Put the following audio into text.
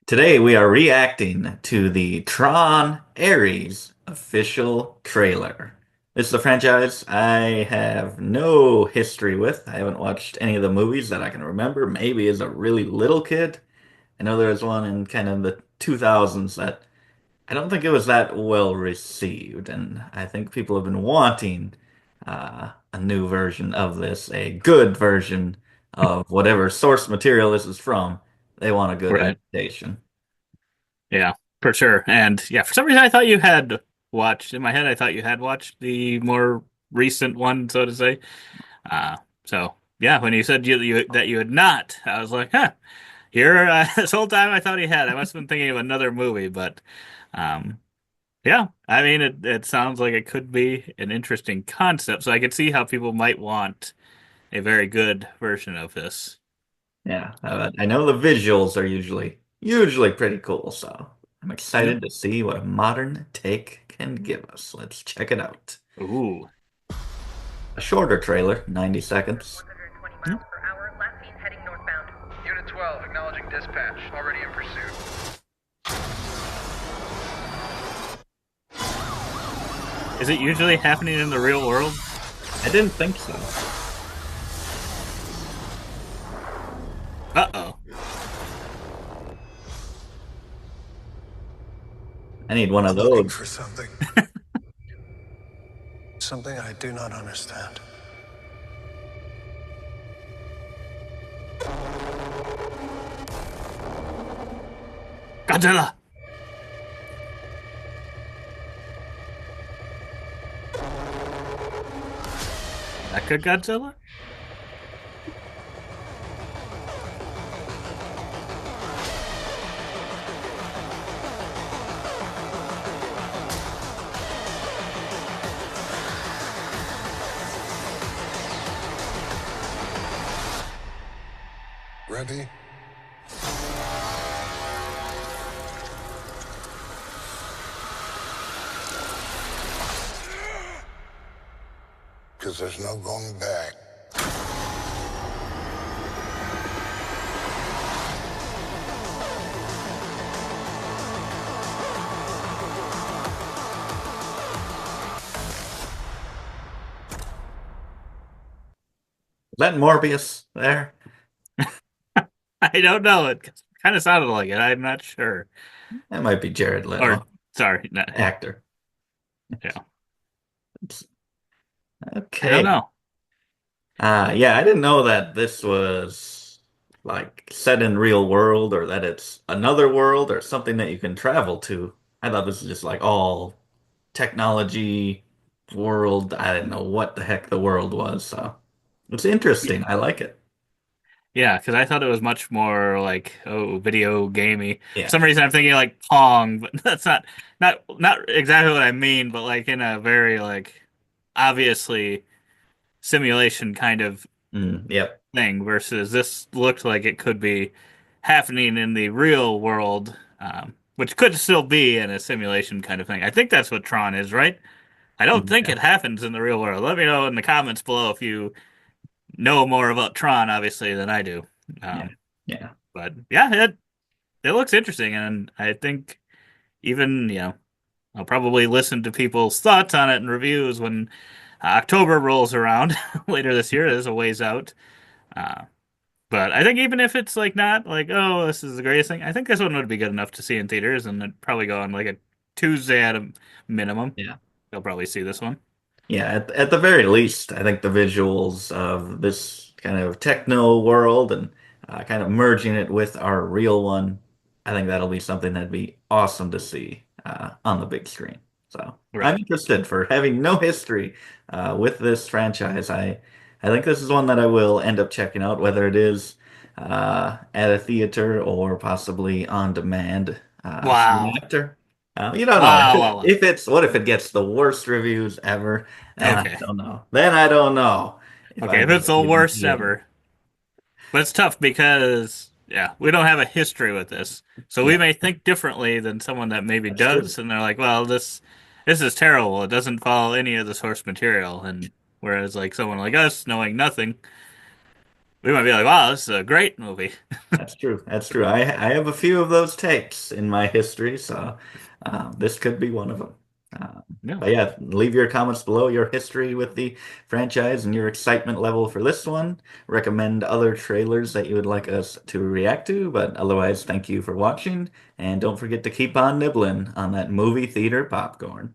Today we are reacting to the Tron Ares official trailer. This is a franchise I have no history with. I haven't watched any of the movies that I can remember, maybe as a really little kid. I know there was one in kind of the 2000s that I don't think it was that well received, and I think people have been wanting a new version of this, a good version of whatever source material this is from. They want a good Right. adaptation. Yeah, for sure. And yeah, for some reason I thought you had watched, in my head, I thought you had watched the more recent one, so to say. So yeah, when you said that you had not, I was like, huh, here, this whole time I thought he had. I must have been thinking of another movie, but um, yeah, I mean, it sounds like it could be an interesting concept, so I could see how people might want a very good version of this. Yeah, So, I know the visuals are usually pretty cool, so I'm yep. excited to see what a modern take can give us. Let's check it out. Ooh. A shorter trailer, 90 seconds. 120 miles per hour, last seen heading northbound. Unit 12, acknowledging dispatch. Already in pursuit. Is it usually happening in the real world? I didn't think so. Uh-oh. I need one of I'm looking those. for something. Something I do not understand. Godzilla! Mecha Godzilla? Ready? Because there's no going back. Is that Morbius there? I don't know. It kind of sounded like it. I'm not sure. That might be Jared Or, Leto, sorry, not, actor. yeah. I don't Okay. know. Yeah, I didn't know that this was like set in real world or that it's another world or something that you can travel to. I thought this was just like all technology world. I didn't know what the heck the world was, so it's Y- interesting. I like it. Yeah, because I thought it was much more like, oh, video gamey. For Yeah. some reason, I'm thinking like Pong, but that's not exactly what I mean, but like in a very like obviously simulation kind of Yep. thing versus this looked like it could be happening in the real world, which could still be in a simulation kind of thing. I think that's what Tron is, right? I don't think Yeah. it happens in the real world. Let me know in the comments below if you know more about Tron, obviously, than I do. Yeah. Um, Yeah. but yeah, it looks interesting, and I think even I'll probably listen to people's thoughts on it and reviews when October rolls around later this year. It is a ways out. Uh, But I think even if it's like not like, oh, this is the greatest thing, I think this one would be good enough to see in theaters and it'd probably go on like a Tuesday at a minimum. Yeah. You'll probably see this one. Yeah, at the very least, I think the visuals of this kind of techno world and kind of merging it with our real one, I think that'll be something that'd be awesome to see on the big screen. So I'm Right. interested for having no history with this franchise. I think this is one that I will end up checking out, whether it is at a theater or possibly on demand soon Wow. after. You don't know. Wow. Wow. If it's what if it gets the worst reviews ever? Wow. Then I Okay. don't know. Then I don't know if Okay. I If go it's the see it in worst theater. ever, but it's tough because, yeah, we don't have a history with this. So we Yeah, may think differently than someone that maybe that's true. does. And they're like, well, this is terrible. It doesn't follow any of the source material. And whereas like someone like us knowing nothing, we might be like, wow, this is a great movie. That's true. That's true. I have a few of those takes in my history, so this could be one of them. Uh, No. but yeah, leave your comments below your history with the franchise and your excitement level for this one. Recommend other trailers that you would like us to react to, but otherwise, thank you for watching, and don't forget to keep on nibbling on that movie theater popcorn.